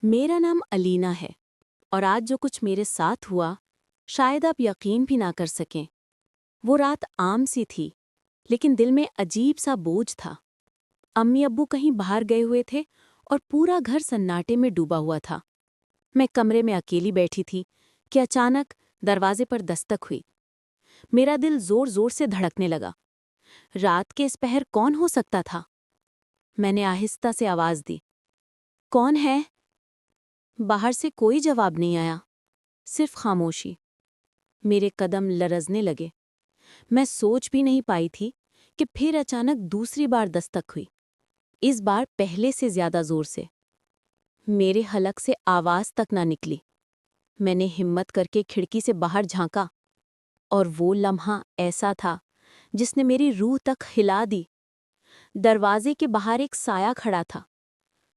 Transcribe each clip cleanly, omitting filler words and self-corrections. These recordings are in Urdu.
میرا نام علینا ہے اور آج جو کچھ میرے ساتھ ہوا شاید آپ یقین بھی نہ کر سکیں۔ وہ رات عام سی تھی لیکن دل میں عجیب سا بوجھ تھا۔ امی ابو کہیں باہر گئے ہوئے تھے اور پورا گھر سناٹے میں ڈوبا ہوا تھا۔ میں کمرے میں اکیلی بیٹھی تھی کہ اچانک دروازے پر دستک ہوئی۔ میرا دل زور زور سے دھڑکنے لگا۔ رات کے اس پہر کون ہو سکتا تھا؟ میں نے آہستہ سے آواز دی، کون ہے؟ باہر سے کوئی جواب نہیں آیا، صرف خاموشی۔ میرے قدم لرزنے لگے۔ میں سوچ بھی نہیں پائی تھی کہ پھر اچانک دوسری بار دستک ہوئی، اس بار پہلے سے زیادہ زور سے۔ میرے حلق سے آواز تک نہ نکلی۔ میں نے ہمت کر کے کھڑکی سے باہر جھانکا اور وہ لمحہ ایسا تھا جس نے میری روح تک ہلا دی۔ دروازے کے باہر ایک سایہ کھڑا تھا،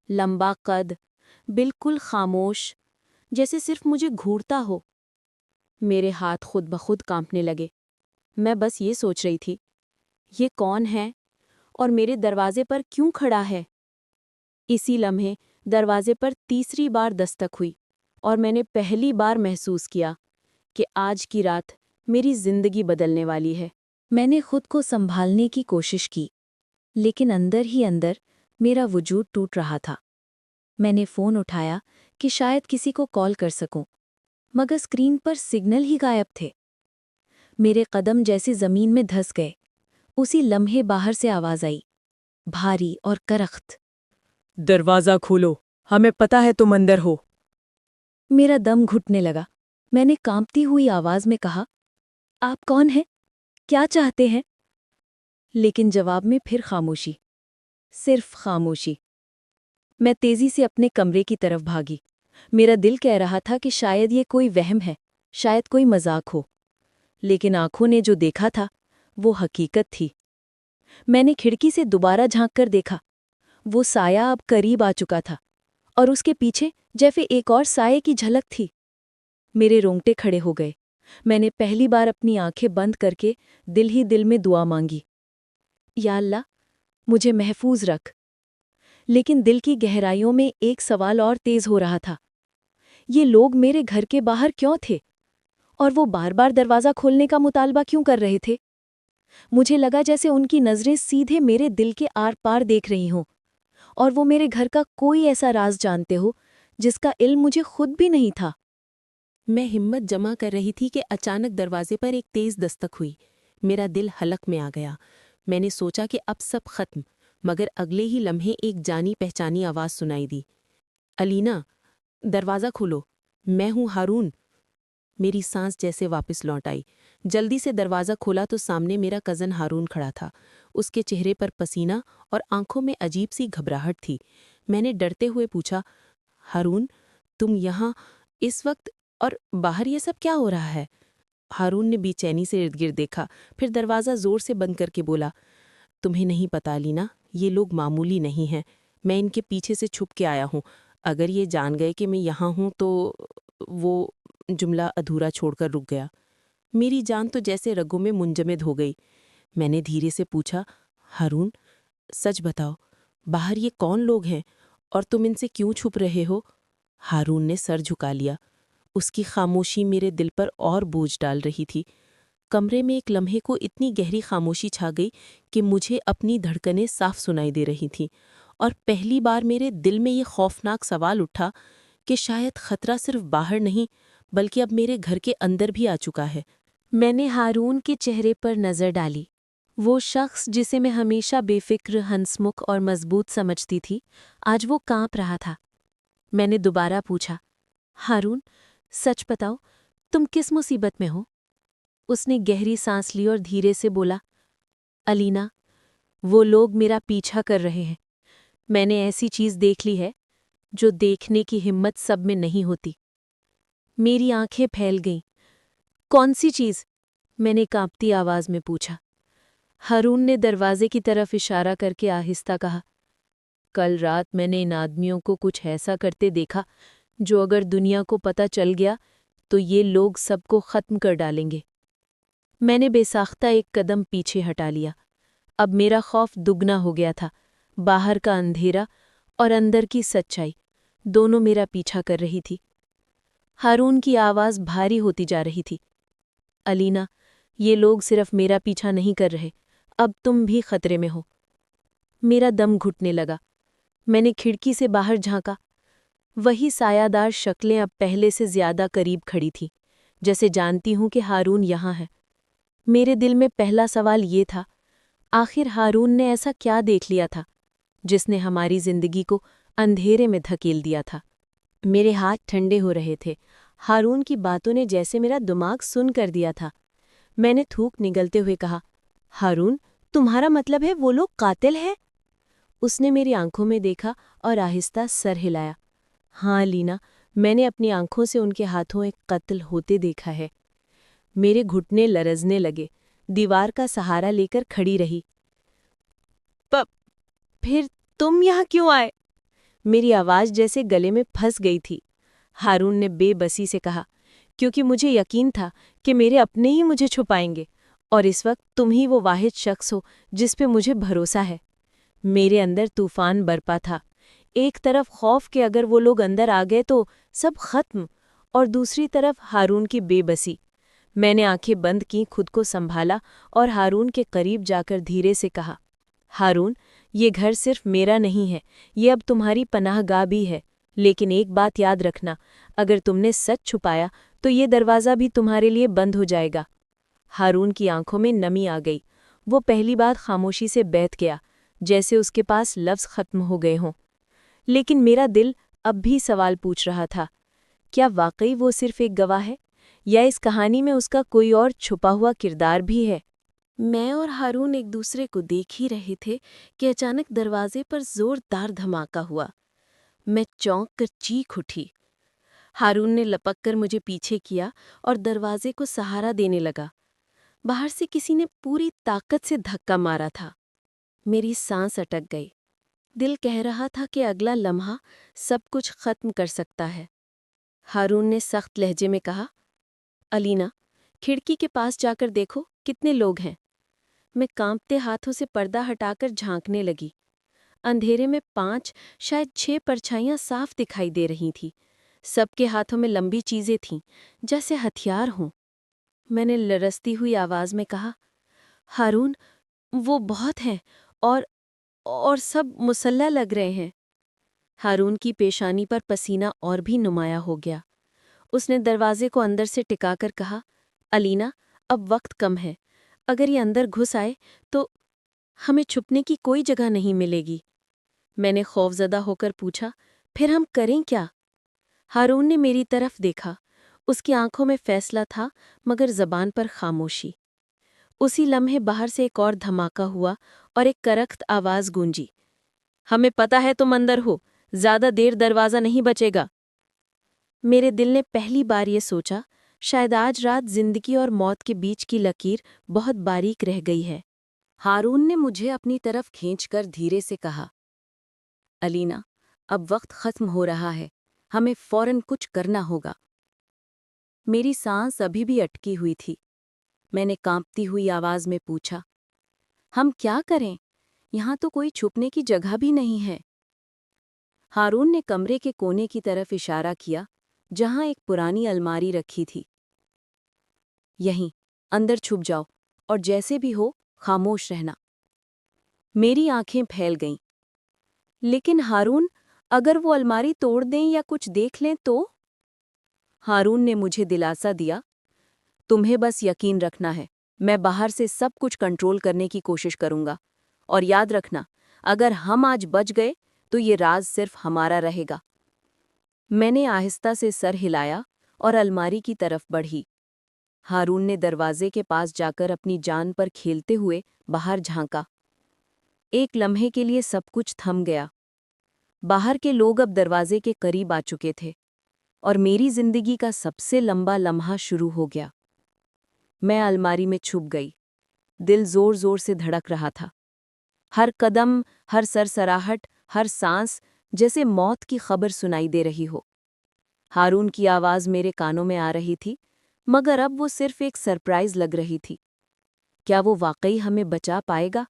لمبا قد، بالکل خاموش، جیسے صرف مجھے گھورتا ہو۔ میرے ہاتھ خود بخود کانپنے لگے۔ میں بس یہ سوچ رہی تھی، یہ کون ہے اور میرے دروازے پر کیوں کھڑا ہے؟ اسی لمحے دروازے پر تیسری بار دستک ہوئی اور میں نے پہلی بار محسوس کیا کہ آج کی رات میری زندگی بدلنے والی ہے۔ میں نے خود کو سنبھالنے کی کوشش کی، لیکن اندر ہی اندر میرا وجود ٹوٹ رہا تھا۔ میں نے فون اٹھایا کہ شاید کسی کو کال کر سکوں، مگر اسکرین پر سگنل ہی غائب تھے۔ میرے قدم جیسے زمین میں دھس گئے۔ اسی لمحے باہر سے آواز آئی، بھاری اور کرخت، دروازہ کھولو، ہمیں پتہ ہے تم اندر ہو۔ میرا دم گھٹنے لگا۔ میں نے کانپتی ہوئی آواز میں کہا، آپ کون ہیں؟ کیا چاہتے ہیں؟ لیکن جواب میں پھر خاموشی، صرف خاموشی۔ میں تیزی سے اپنے کمرے کی طرف بھاگی۔ میرا دل کہہ رہا تھا کہ شاید یہ کوئی وہم ہے، شاید کوئی مذاق ہو، لیکن آنکھوں نے جو دیکھا تھا وہ حقیقت تھی۔ میں نے کھڑکی سے دوبارہ جھانک کر دیکھا۔ وہ سایہ اب قریب آ چکا تھا اور اس کے پیچھے جیسے ایک اور سائے کی جھلک تھی۔ میرے رونگٹے کھڑے ہو گئے۔ میں نے پہلی بار اپنی آنکھیں بند کر کے دل ہی دل میں دعا مانگی، یا اللہ مجھے محفوظ رکھ۔ لیکن دل کی گہرائیوں میں ایک سوال اور تیز ہو رہا تھا، یہ لوگ میرے گھر کے باہر کیوں تھے اور وہ بار بار دروازہ کھولنے کا مطالبہ کیوں کر رہے تھے؟ مجھے لگا جیسے ان کی نظریں سیدھے میرے دل کے آر پار دیکھ رہی ہوں اور وہ میرے گھر کا کوئی ایسا راز جانتے ہو جس کا علم مجھے خود بھی نہیں تھا۔ میں ہمت جمع کر رہی تھی کہ اچانک دروازے پر ایک تیز دستک ہوئی۔ میرا دل حلق میں آ گیا۔ میں نے سوچا کہ اب سب ختم، مگر اگلے ہی لمحے ایک جانی پہچانی آواز سنائی دی، علینا، دروازہ کھولو، میں ہوں ہارون۔ میری سانس جیسے واپس لوٹ آئی۔ جلدی سے دروازہ کھولا تو سامنے میرا کزن ہارون کھڑا تھا۔ اس کے چہرے پر پسینہ اور آنکھوں میں عجیب سی گھبراہٹ تھی۔ میں نے ڈرتے ہوئے پوچھا، ہارون، تم یہاں اس وقت اور باہر یہ سب کیا ہو رہا ہے؟ ہارون نے بے چینی سے ارد گرد دیکھا، پھر دروازہ زور سے بند کر کے بولا، تمہیں نہیں پتا لینا، یہ لوگ معمولی نہیں ہیں، میں ان کے پیچھے سے چھپ کے آیا ہوں۔ اگر یہ جان گئے کہ میں یہاں ہوں تو وہ جملہ ادھورا چھوڑ کر رک گیا۔ میری جان تو جیسے رگوں میں منجمد ہو گئی۔ میں نے دھیرے سے پوچھا، ہارون، سچ بتاؤ، باہر یہ کون لوگ ہیں اور تم ان سے کیوں چھپ رہے ہو؟ ہارون نے سر جھکا لیا۔ اس کی خاموشی میرے دل پر اور بوجھ ڈال رہی تھی۔ کمرے میں ایک لمحے کو اتنی گہری خاموشی چھا گئی کہ مجھے اپنی دھڑکنیں صاف سنائی دے رہی تھیں، اور پہلی بار میرے دل میں یہ خوفناک سوال اٹھا کہ شاید خطرہ صرف باہر نہیں بلکہ اب میرے گھر کے اندر بھی آ چکا ہے۔ میں نے ہارون کے چہرے پر نظر ڈالی۔ وہ شخص جسے میں ہمیشہ بے فکر، ہنسمکھ اور مضبوط سمجھتی تھی، آج وہ کانپ رہا تھا۔ میں نے دوبارہ پوچھا، ہارون، سچ بتاؤ، تم کس مصیبت میں ہو؟ اس نے گہری سانس لی اور دھیرے سے بولا، علینا، وہ لوگ میرا پیچھا کر رہے ہیں۔ میں نے ایسی چیز دیکھ لی ہے جو دیکھنے کی ہمت سب میں نہیں ہوتی۔ میری آنکھیں پھیل گئیں۔ کون سی چیز؟ میں نے کانپتی آواز میں پوچھا۔ ہارون نے دروازے کی طرف اشارہ کر کے آہستہ کہا، کل رات میں نے ان آدمیوں کو کچھ ایسا کرتے دیکھا جو اگر دنیا کو پتہ چل گیا تو یہ لوگ سب کو ختم کر ڈالیں گے۔ میں نے بے ساختہ ایک قدم پیچھے ہٹا لیا۔ اب میرا خوف دگنا ہو گیا تھا، باہر کا اندھیرا اور اندر کی سچائی دونوں میرا پیچھا کر رہی تھی۔ ہارون کی آواز بھاری ہوتی جا رہی تھی۔ الینا، یہ لوگ صرف میرا پیچھا نہیں کر رہے، اب تم بھی خطرے میں ہو۔ میرا دم گھٹنے لگا۔ میں نے کھڑکی سے باہر جھانکا۔ وہی سایہ دار شکلیں اب پہلے سے زیادہ قریب کھڑی تھیں، جیسے جانتی ہوں کہ ہارون یہاں ہے۔ میرے دل میں پہلا سوال یہ تھا، آخر ہارون نے ایسا کیا دیکھ لیا تھا جس نے ہماری زندگی کو اندھیرے میں دھکیل دیا تھا؟ میرے ہاتھ ٹھنڈے ہو رہے تھے۔ ہارون کی باتوں نے جیسے میرا دماغ سن کر دیا تھا۔ میں نے تھوک نگلتے ہوئے کہا، ہارون، تمہارا مطلب ہے وہ لوگ قاتل ہیں؟ اس نے میری آنکھوں میں دیکھا اور آہستہ سر ہلایا۔ ہاں لینا، میں نے اپنی آنکھوں سے ان کے ہاتھوں ایک قتل ہوتے دیکھا ہے۔ میرے گھٹنے لرزنے لگے۔ دیوار کا سہارا لے کر کھڑی رہی۔ پھر تم یہاں کیوں آئے؟ میری آواز جیسے گلے میں پھنس گئی تھی۔ ہارون نے بے بسی سے کہا، کیونکہ مجھے یقین تھا کہ میرے اپنے ہی مجھے چھپائیں گے، اور اس وقت تم ہی وہ واحد شخص ہو جس پہ مجھے بھروسہ ہے۔ میرے اندر طوفان برپا تھا۔ ایک طرف خوف کہ اگر وہ لوگ اندر آ گئے تو سب ختم، اور دوسری طرف ہارون کی بے بسی۔ میں نے آنکھیں بند کی، خود کو سنبھالا اور ہارون کے قریب جا کر دھیرے سے کہا، ہارون، یہ گھر صرف میرا نہیں ہے، یہ اب تمہاری پناہ گاہ بھی ہے، لیکن ایک بات یاد رکھنا، اگر تم نے سچ چھپایا تو یہ دروازہ بھی تمہارے لیے بند ہو جائے گا۔ ہارون کی آنکھوں میں نمی آ گئی۔ وہ پہلی بات خاموشی سے بیٹھ گیا، جیسے اس کے پاس لفظ ختم ہو گئے ہوں۔ لیکن میرا دل اب بھی سوال پوچھ رہا تھا، کیا واقعی وہ صرف ایک گواہ ہے، یا اس کہانی میں اس کا کوئی اور چھپا ہوا کردار بھی ہے؟ میں اور ہارون ایک دوسرے کو دیکھ ہی رہے تھے کہ اچانک دروازے پر زوردار دھماکہ ہوا۔ میں چونک کر چیخ اٹھی۔ ہارون نے لپک کر مجھے پیچھے کیا اور دروازے کو سہارا دینے لگا۔ باہر سے کسی نے پوری طاقت سے دھکا مارا تھا۔ میری سانس اٹک گئی۔ دل کہہ رہا تھا کہ اگلا لمحہ سب کچھ ختم کر سکتا ہے۔ ہارون نے سخت لہجے میں کہا، الینا، کھڑکی کے پاس جا کر دیکھو کتنے لوگ ہیں۔ میں کانپتے ہاتھوں سے پردہ ہٹا کر جھانکنے لگی۔ اندھیرے میں 5 شاید 6 پرچھائیاں صاف دکھائی دے رہی تھیں۔ سب کے ہاتھوں میں لمبی چیزیں تھیں، جیسے ہتھیار ہوں۔ میں نے لرزتی ہوئی آواز میں کہا، ہارون، وہ بہت ہیں، اور سب مسلح لگ رہے ہیں۔ ہارون کی پیشانی پر پسینہ اور بھی نمایاں ہو گیا۔ اس نے دروازے کو اندر سے ٹکا کر کہا، الینا، اب وقت کم ہے، اگر یہ اندر گھس آئے تو ہمیں چھپنے کی کوئی جگہ نہیں ملے گی۔ میں نے خوفزدہ ہو کر پوچھا، پھر ہم کریں کیا؟ ہارون نے میری طرف دیکھا۔ اس کی آنکھوں میں فیصلہ تھا، مگر زبان پر خاموشی۔ اسی لمحے باہر سے ایک اور دھماکہ ہوا اور ایک کرخت آواز گونجی، ہمیں پتہ ہے تم اندر ہو، زیادہ دیر دروازہ نہیں بچے گا۔ میرے دل نے پہلی بار یہ سوچا، شاید آج رات زندگی اور موت کے بیچ کی لکیر بہت باریک رہ گئی ہے۔ ہارون نے مجھے اپنی طرف کھینچ کر دھیرے سے کہا، الینا، اب وقت ختم ہو رہا ہے، ہمیں فوراً کچھ کرنا ہوگا۔ میری سانس ابھی بھی اٹکی ہوئی تھی۔ میں نے کانپتی ہوئی آواز میں پوچھا، ہم کیا کریں؟ یہاں تو کوئی چھپنے کی جگہ بھی نہیں ہے۔ ہارون نے کمرے کے کونے کی طرف اشارہ کیا، جہاں ایک پرانی الماری رکھی تھی۔ یہیں اندر چھپ جاؤ، اور جیسے بھی ہو خاموش رہنا۔ میری آنکھیں پھیل گئیں۔ لیکن ہارون، اگر وہ الماری توڑ دیں یا کچھ دیکھ لیں تو؟ ہارون نے مجھے دلاسا دیا، تمہیں بس یقین رکھنا ہے، میں باہر سے سب کچھ کنٹرول کرنے کی کوشش کروں گا، اور یاد رکھنا، اگر ہم آج بچ گئے تو یہ راز صرف ہمارا رہے گا۔ میں نے آہستہ سے سر ہلایا اور الماری کی طرف بڑھی۔ ہارون نے دروازے کے پاس جا کر اپنی جان پر کھیلتے ہوئے باہر جھانکا۔ ایک لمحے کے لیے سب کچھ تھم گیا۔ باہر کے لوگ اب دروازے کے قریب آ چکے تھے، اور میری زندگی کا سب سے لمبا لمحہ شروع ہو گیا۔ میں الماری میں چھپ گئی۔ دل زور زور سے دھڑک رہا تھا۔ ہر قدم، ہر سرسراہٹ، ہر سانس جیسے موت کی خبر سنائی دے رہی ہو۔ ہارون کی آواز میرے کانوں میں آ رہی تھی، مگر اب وہ صرف ایک سرپرائز لگ رہی تھی۔ کیا وہ واقعی ہمیں بچا پائے گا،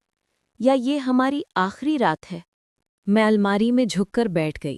یا یہ ہماری آخری رات ہے؟ میں الماری میں جھک کر بیٹھ گئی۔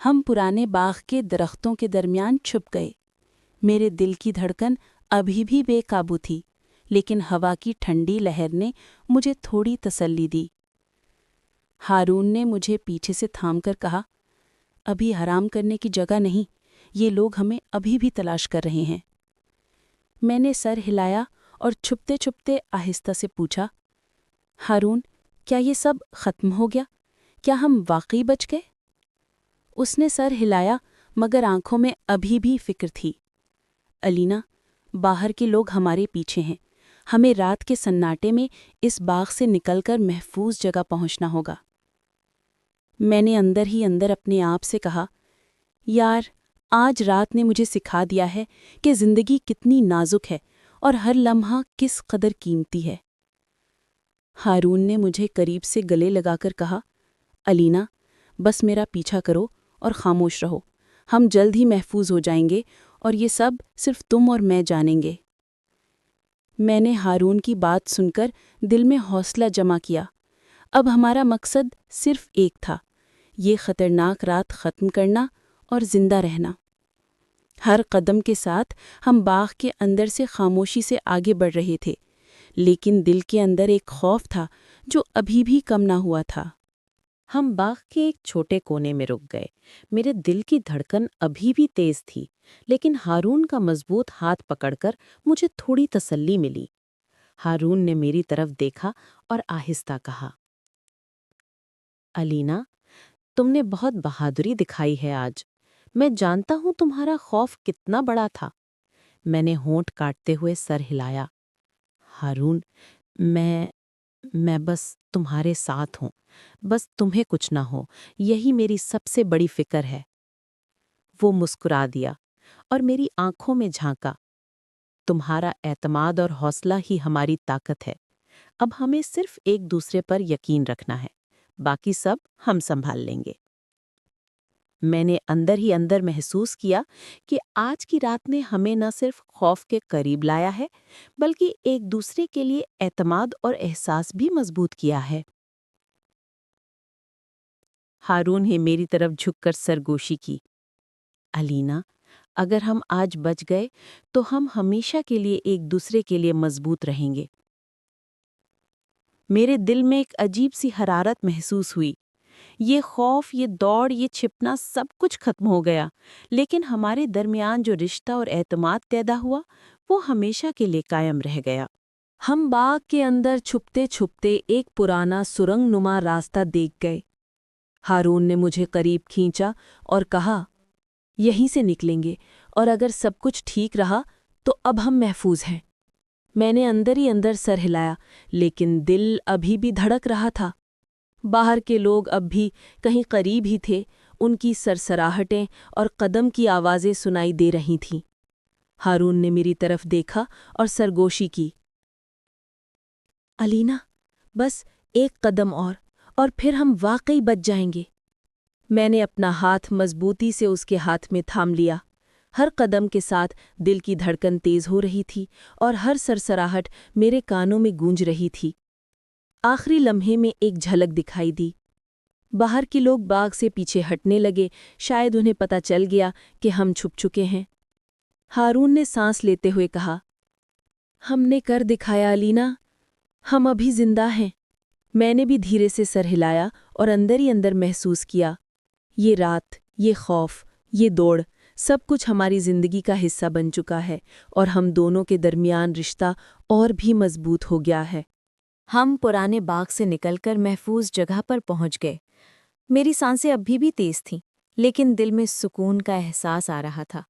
ہم پرانے باغ کے درختوں کے درمیان چھپ گئے۔ میرے دل کی دھڑکن ابھی بھی بے قابو تھی، لیکن ہوا کی ٹھنڈی لہر نے مجھے تھوڑی تسلی دی۔ ہارون نے مجھے پیچھے سے تھام کر کہا، ابھی آرام کرنے کی جگہ نہیں، یہ لوگ ہمیں ابھی بھی تلاش کر رہے ہیں۔ میں نے سر ہلایا اور چھپتے چھپتے آہستہ سے پوچھا، ہارون، کیا یہ سب ختم ہو گیا؟ کیا ہم واقعی بچ گئے؟ اس نے سر ہلایا، مگر آنکھوں میں ابھی بھی فکر تھی۔ الینا، باہر کے لوگ ہمارے پیچھے ہیں، ہمیں رات کے سناٹے میں اس باغ سے نکل کر محفوظ جگہ پہنچنا ہوگا۔ میں نے اندر ہی اندر اپنے آپ سے کہا، یار، آج رات نے مجھے سکھا دیا ہے کہ زندگی کتنی نازک ہے اور ہر لمحہ کس قدر قیمتی ہے۔ ہارون نے مجھے قریب سے گلے لگا کر کہا، الینا، بس میرا پیچھا کرو اور خاموش رہو، ہم جلد ہی محفوظ ہو جائیں گے اور یہ سب صرف تم اور میں جانیں گے۔ میں نے ہارون کی بات سن کر دل میں حوصلہ جمع کیا۔ اب ہمارا مقصد صرف ایک تھا، یہ خطرناک رات ختم کرنا اور زندہ رہنا۔ ہر قدم کے ساتھ ہم باغ کے اندر سے خاموشی سے آگے بڑھ رہے تھے، لیکن دل کے اندر ایک خوف تھا جو ابھی بھی کم نہ ہوا تھا۔ ہم باغ کے ایک چھوٹے کونے میں رک گئے۔ میرے دل کی دھڑکن ابھی بھی تیز تھی، لیکن ہارون کا مضبوط ہاتھ پکڑ کر مجھے تھوڑی تسلی ملی۔ ہارون نے میری طرف دیکھا اور آہستہ کہا، الینا، تم نے بہت بہادری دکھائی ہے آج۔ میں جانتا ہوں تمہارا خوف کتنا بڑا تھا۔ میں نے ہونٹ کاٹتے ہوئے سر ہلایا۔ ہارون، میں بس تمہارے ساتھ ہوں، بس تمہیں کچھ نہ ہو، یہی میری سب سے بڑی فکر ہے۔ وہ مسکرا دیا اور میری آنکھوں میں جھانکا۔ تمہارا اعتماد اور حوصلہ ہی ہماری طاقت ہے۔ اب ہمیں صرف ایک دوسرے پر یقین رکھنا ہے، باقی سب ہم سنبھال لیں گے۔ میں نے اندر ہی اندر محسوس کیا کہ آج کی رات نے ہمیں نہ صرف خوف کے قریب لایا ہے، بلکہ ایک دوسرے کے لیے اعتماد اور احساس بھی مضبوط کیا ہے۔ ہارون نے میری طرف جھک کر سرگوشی کی۔ الینا، اگر ہم آج بچ گئے تو ہم ہمیشہ کے لیے ایک دوسرے کے لیے مضبوط رہیں گے۔ میرے دل میں ایک عجیب سی حرارت محسوس ہوئی۔ یہ خوف، یہ دوڑ، یہ چھپنا سب کچھ ختم ہو گیا، لیکن ہمارے درمیان جو رشتہ اور اعتماد پیدا ہوا وہ ہمیشہ کے لیے قائم رہ گیا۔ ہم باغ کے اندر چھپتے چھپتے ایک پرانا سرنگ نما راستہ دیکھ گئے۔ ہارون نے مجھے قریب کھینچا اور کہا، یہیں سے نکلیں گے، اور اگر سب کچھ ٹھیک رہا تو اب ہم محفوظ ہیں۔ میں نے اندر ہی اندر سر ہلایا، لیکن دل ابھی بھی دھڑک رہا تھا۔ باہر کے لوگ اب بھی کہیں قریب ہی تھے، ان کی سرسراہٹیں اور قدم کی آوازیں سنائی دے رہی تھیں۔ ہارون نے میری طرف دیکھا اور سرگوشی کی، الینا، بس ایک قدم اور پھر ہم واقعی بچ جائیں گے۔ میں نے اپنا ہاتھ مضبوطی سے اس کے ہاتھ میں تھام لیا۔ ہر قدم کے ساتھ دل کی دھڑکن تیز ہو رہی تھی اور ہر سرسراہٹ میرے کانوں میں گونج رہی تھی۔ آخری لمحے میں ایک جھلک دکھائی دی۔ باہر کے لوگ باغ سے پیچھے ہٹنے لگے، شاید انہیں پتہ چل گیا کہ ہم چھپ چکے ہیں۔ ہارون نے سانس لیتے ہوئے کہا، ہم نے کر دکھایا الینا، ہم ابھی زندہ ہیں۔ میں نے بھی دھیرے سے سر ہلایا اور اندر ہی اندر محسوس کیا، یہ رات، یہ خوف، یہ دوڑ، سب کچھ ہماری زندگی کا حصہ بن چکا ہے، اور ہم دونوں کے درمیان رشتہ اور بھی مضبوط ہو گیا ہے۔ ہم پرانے باغ سے نکل کر محفوظ جگہ پر پہنچ گئے۔ میری سانسیں ابھی بھی تیز تھیں، لیکن دل میں سکون کا احساس آ رہا تھا۔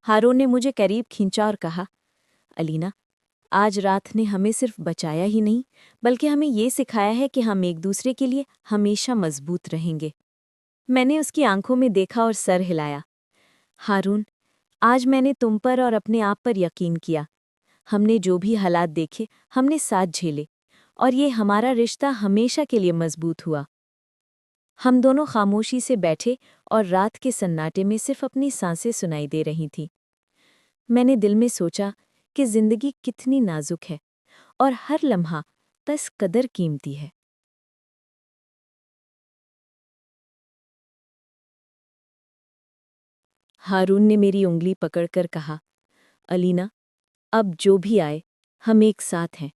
ہارون نے مجھے قریب کھینچا اور کہا، الینا، آج رات نے ہمیں صرف بچایا ہی نہیں، بلکہ ہمیں یہ سکھایا ہے کہ ہم ایک دوسرے کے لیے ہمیشہ مضبوط رہیں گے۔ میں نے اس کی آنکھوں میں دیکھا اور سر ہلایا۔ ہارون، آج میں نے تم پر اور اپنے آپ پر یقین کیا۔ ہم نے جو بھی حالات دیکھے، ہم نے ساتھ جھیلے، اور یہ ہمارا رشتہ ہمیشہ کے لیے مضبوط ہوا۔ ہم دونوں خاموشی سے بیٹھے اور رات کے سناٹے میں صرف اپنی سانسیں سنائی دے رہی تھیں۔ میں نے دل میں سوچا کہ زندگی کتنی نازک ہے اور ہر لمحہ کس قدر قیمتی ہے۔ ہارون نے میری انگلی پکڑ کر کہا، الینا، اب جو بھی آئے ہم ایک ساتھ ہیں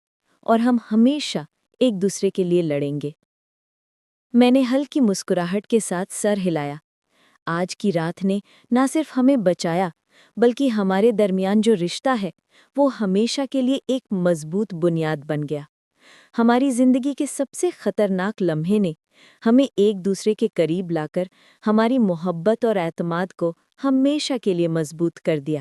اور ہم ہمیشہ ایک دوسرے کے لیے لڑیں گے۔ میں نے ہلکی مسکراہٹ کے ساتھ سر ہلایا۔ آج کی رات نے نہ صرف ہمیں بچایا بلکہ ہمارے درمیان جو رشتہ ہے وہ ہمیشہ کے لیے ایک مضبوط بنیاد بن گیا۔ ہماری زندگی کے سب سے خطرناک لمحے نے ہمیں ایک دوسرے کے قریب لا کر ہماری محبت اور اعتماد کو ہمیشہ کے لیے مضبوط کر دیا۔